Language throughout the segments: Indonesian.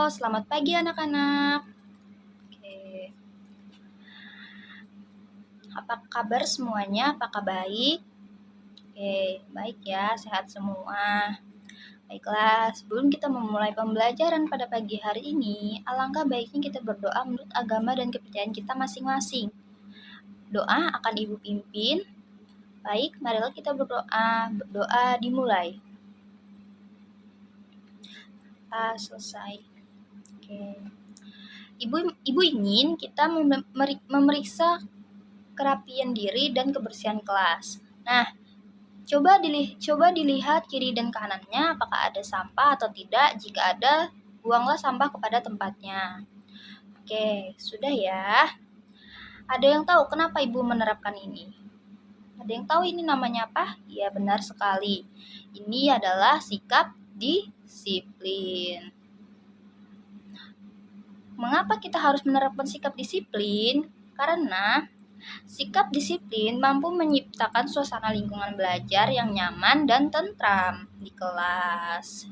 selamat pagi anak-anak. Oke, apa kabar semuanya? Apakah baik? Oke, baik ya, sehat semua. Baiklah, sebelum kita memulai pembelajaran pada pagi hari ini, alangkah baiknya kita berdoa menurut agama dan kepercayaan kita masing-masing. Doa akan Ibu pimpin. Baik, marilah kita berdoa. Doa dimulai. Selesai. Oke. Ibu ingin kita memeriksa kerapian diri dan kebersihan kelas. Nah, coba dilihat kiri dan kanannya apakah ada sampah atau tidak. Jika ada, buanglah sampah kepada tempatnya. Oke, sudah ya. Ada yang tahu kenapa Ibu menerapkan ini? Ada yang tahu ini namanya apa? Ya, benar sekali. Ini adalah sikap disiplin. Mengapa kita harus menerapkan sikap disiplin? Karena sikap disiplin mampu menciptakan suasana lingkungan belajar yang nyaman dan tentram di kelas.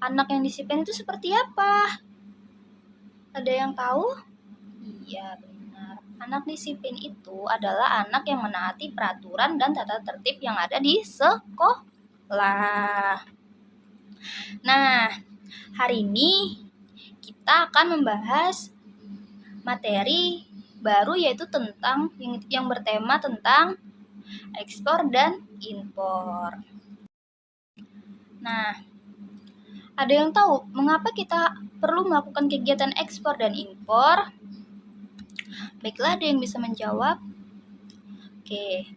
Anak yang disiplin itu seperti apa? Ada yang tahu? Iya, benar. Anak disiplin itu adalah anak yang menaati peraturan dan tata tertib yang ada di sekolah. Nah, hari ini kita akan membahas materi baru yaitu tentang yang bertema tentang ekspor dan impor. Nah, ada yang tahu mengapa kita perlu melakukan kegiatan ekspor dan impor? Baiklah, ada yang bisa menjawab? Oke.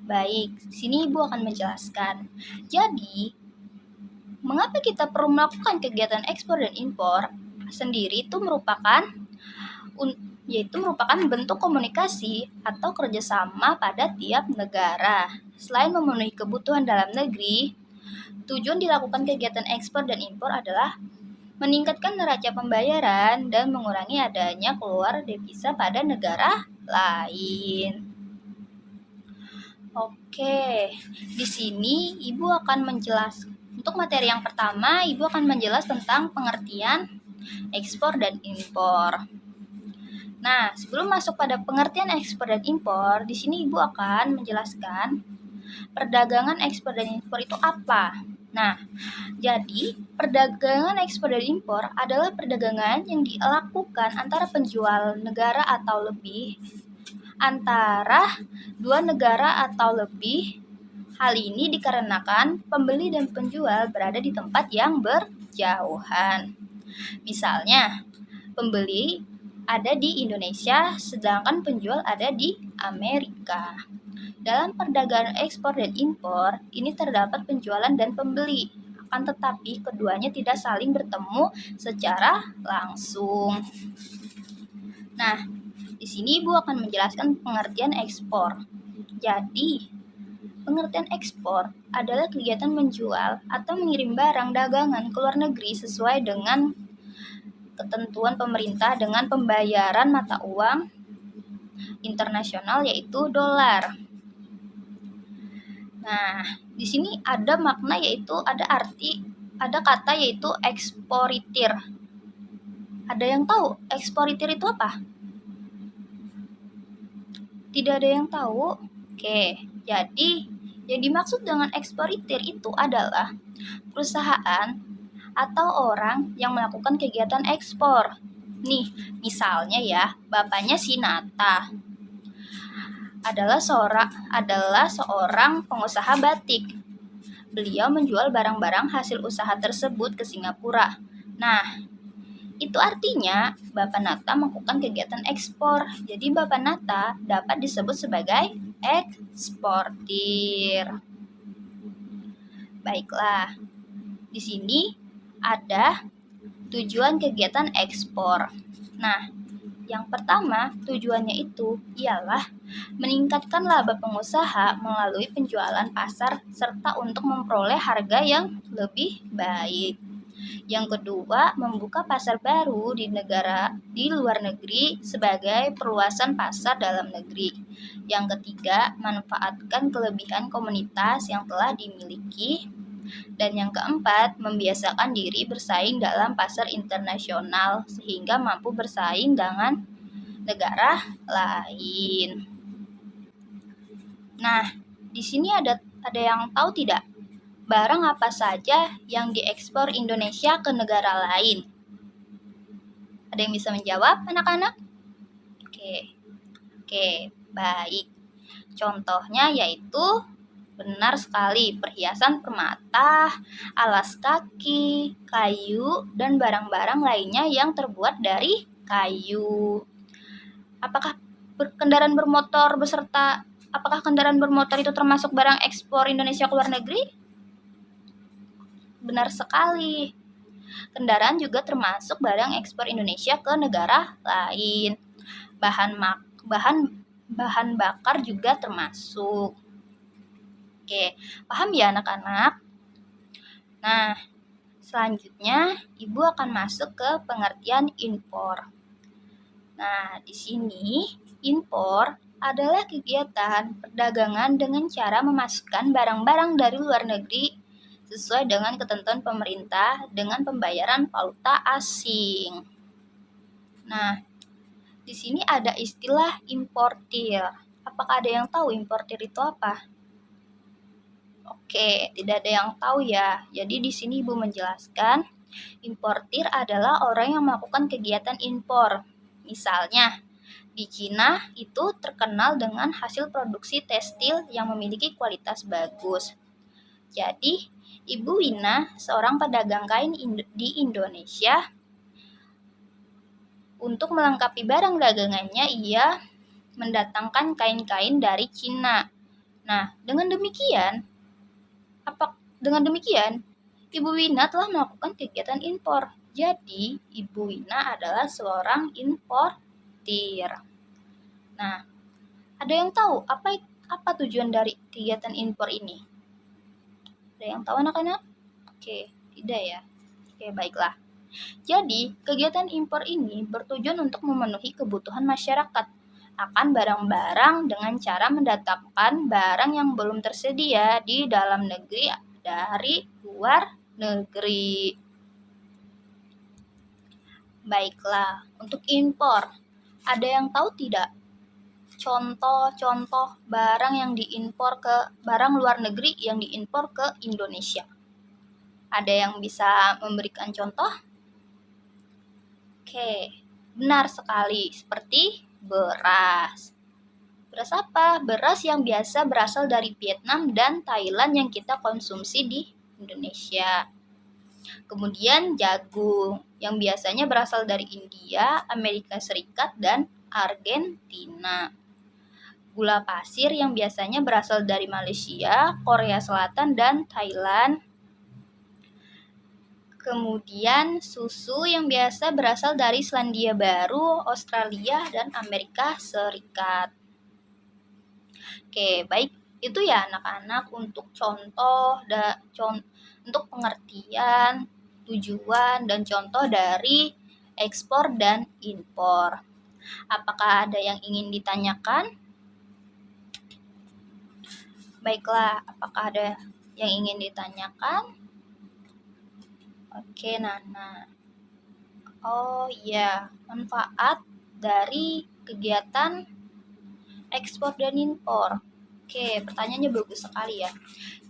Baik, sini Ibu akan menjelaskan. Jadi, mengapa kita perlu melakukan kegiatan ekspor dan impor? Sendiri itu merupakan bentuk komunikasi atau kerjasama pada tiap negara. Selain memenuhi kebutuhan dalam negeri, tujuan dilakukan kegiatan ekspor dan impor adalah meningkatkan neraca pembayaran dan mengurangi adanya keluar devisa pada negara lain. Oke, di sini Ibu akan menjelaskan. Untuk materi yang pertama, Ibu akan menjelaskan tentang pengertian ekspor dan impor. Nah, sebelum masuk pada pengertian ekspor dan impor, di sini Ibu akan menjelaskan perdagangan ekspor dan impor itu apa. Nah, jadi perdagangan ekspor dan impor adalah perdagangan yang dilakukan antara penjual negara atau lebih antara dua negara atau lebih. Hal ini dikarenakan pembeli dan penjual berada di tempat yang berjauhan. Misalnya, pembeli ada di Indonesia, sedangkan penjual ada di Amerika. Dalam perdagangan ekspor dan impor, ini terdapat penjualan dan pembeli, akan tetapi keduanya tidak saling bertemu secara langsung. Nah, di sini Ibu akan menjelaskan pengertian ekspor. Jadi, pengertian ekspor adalah kegiatan menjual atau mengirim barang dagangan ke luar negeri sesuai dengan ketentuan pemerintah dengan pembayaran mata uang internasional yaitu dolar. Nah, di sini ada makna yaitu ada kata yaitu eksporitir. Ada yang tahu eksporitir itu apa? Tidak ada yang tahu? Oke, jadi yang dimaksud dengan eksporitir itu adalah perusahaan atau orang yang melakukan kegiatan ekspor. Nih, misalnya ya, bapaknya si Nata adalah seorang pengusaha batik. Beliau menjual barang-barang hasil usaha tersebut ke Singapura. Nah, itu artinya Bapak Nata melakukan kegiatan ekspor. Jadi Bapak Nata dapat disebut sebagai eksportir. Baiklah, di sini ada tujuan kegiatan ekspor. Nah, yang pertama tujuannya itu ialah meningkatkan laba pengusaha melalui penjualan pasar serta untuk memperoleh harga yang lebih baik. Yang kedua, membuka pasar baru di luar negeri sebagai perluasan pasar dalam negeri. Yang ketiga, manfaatkan kelebihan komunitas yang telah dimiliki. Dan yang keempat, membiasakan diri bersaing dalam pasar internasional sehingga mampu bersaing dengan negara lain. Nah, di sini ada yang tahu tidak? Barang apa saja yang diekspor Indonesia ke negara lain? Ada yang bisa menjawab, anak-anak? Oke, baik. Contohnya yaitu benar sekali, perhiasan permata, alas kaki, kayu, dan barang-barang lainnya yang terbuat dari kayu. Apakah kendaraan bermotor itu termasuk barang ekspor Indonesia ke luar negeri? Benar sekali. Kendaraan juga termasuk barang ekspor Indonesia ke negara lain. Bahan bakar juga termasuk. Oke, paham ya anak-anak? Nah, selanjutnya Ibu akan masuk ke pengertian impor. Nah, di sini impor adalah kegiatan perdagangan dengan cara memasukkan barang-barang dari luar negeri sesuai dengan ketentuan pemerintah dengan pembayaran valuta asing. Nah, di sini ada istilah importir. Apakah ada yang tahu importir itu apa? Oke, tidak ada yang tahu ya. Jadi di sini Ibu menjelaskan, importir adalah orang yang melakukan kegiatan impor. Misalnya, di Cina itu terkenal dengan hasil produksi tekstil yang memiliki kualitas bagus. Jadi, Ibu Wina, seorang pedagang kain di Indonesia, untuk melengkapi barang dagangannya, ia mendatangkan kain-kain dari Cina. Nah, dengan demikian, Ibu Wina telah melakukan kegiatan impor. Jadi, Ibu Wina adalah seorang importir. Nah, ada yang tahu apa tujuan dari kegiatan impor ini? Ada yang tahu anak-anak? Oke, tidak ya. Oke, baiklah. Jadi, kegiatan impor ini bertujuan untuk memenuhi kebutuhan masyarakat akan barang-barang dengan cara mendatangkan barang yang belum tersedia di dalam negeri dari luar negeri. Baiklah, untuk impor, ada yang tahu tidak contoh-contoh barang luar negeri yang diimpor ke Indonesia? Ada yang bisa memberikan contoh? Oke, benar sekali, seperti beras. Beras apa? Beras yang biasa berasal dari Vietnam dan Thailand yang kita konsumsi di Indonesia. Kemudian jagung yang biasanya berasal dari India, Amerika Serikat, dan Argentina. Gula pasir yang biasanya berasal dari Malaysia, Korea Selatan, dan Thailand. Kemudian susu yang biasa berasal dari Selandia Baru, Australia, dan Amerika Serikat. Oke, baik. Itu ya anak-anak untuk untuk pengertian, tujuan, dan contoh dari ekspor dan impor. Apakah ada yang ingin ditanyakan? Baiklah, apakah ada yang ingin ditanyakan? Oke, Nana. Oh iya, manfaat dari kegiatan ekspor dan impor. Oke, pertanyaannya bagus sekali ya.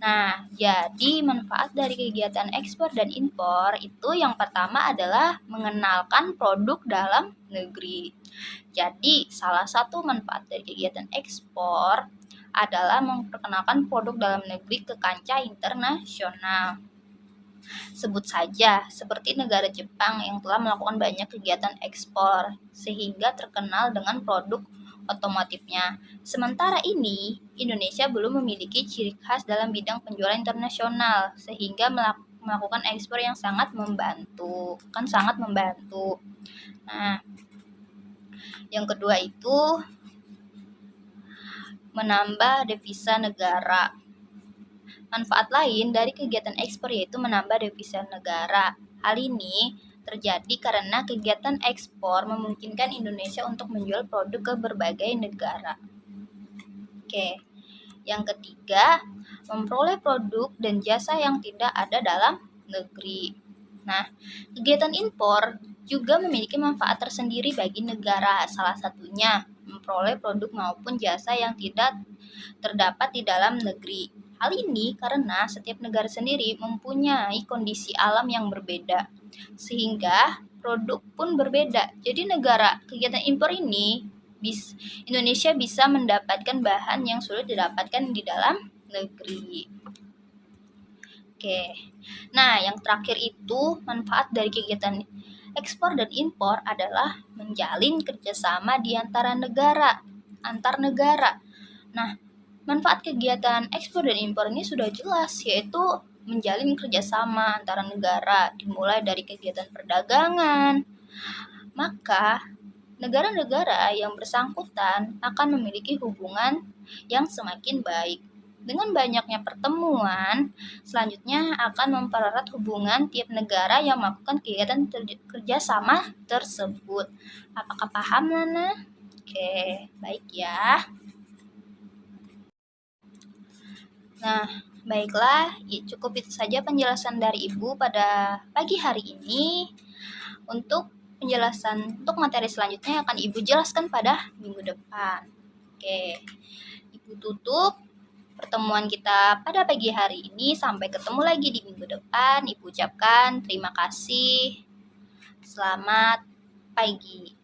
Nah, jadi manfaat dari kegiatan ekspor dan impor itu yang pertama adalah mengenalkan produk dalam negeri. Jadi, salah satu manfaat dari kegiatan ekspor adalah memperkenalkan produk dalam negeri ke kancah internasional. Sebut saja seperti negara Jepang yang telah melakukan banyak kegiatan ekspor sehingga terkenal dengan produk otomotifnya. Sementara ini, Indonesia belum memiliki ciri khas dalam bidang penjualan internasional sehingga melakukan ekspor yang sangat membantu. Nah, yang kedua itu menambah devisa negara. Manfaat lain dari kegiatan ekspor yaitu menambah devisa negara. Hal ini terjadi karena kegiatan ekspor memungkinkan Indonesia untuk menjual produk ke berbagai negara. Oke, Yang ketiga, memperoleh produk dan jasa yang tidak ada dalam negeri. Nah, kegiatan impor juga memiliki manfaat tersendiri bagi negara. Salah satunya memperoleh produk maupun jasa yang tidak terdapat di dalam negeri. Hal ini karena setiap negara sendiri mempunyai kondisi alam yang berbeda, sehingga produk pun berbeda. Jadi kegiatan impor ini Indonesia bisa mendapatkan bahan yang sulit didapatkan di dalam negeri. Oke, nah yang terakhir itu manfaat dari kegiatan ekspor dan impor adalah menjalin kerjasama di antara antar negara. Nah, manfaat kegiatan ekspor dan impor ini sudah jelas, yaitu menjalin kerjasama antara negara, dimulai dari kegiatan perdagangan. Maka, negara-negara yang bersangkutan akan memiliki hubungan yang semakin baik. Dengan banyaknya pertemuan, selanjutnya akan mempererat hubungan tiap negara yang melakukan kegiatan kerjasama tersebut. Apakah paham, Nana? Oke, baik ya. Nah, baiklah, cukup itu saja penjelasan dari Ibu pada pagi hari ini. Untuk materi selanjutnya akan Ibu jelaskan pada minggu depan. Oke, Ibu tutup pertemuan kita pada pagi hari ini. Sampai ketemu lagi di minggu depan. Ibu ucapkan terima kasih. Selamat pagi.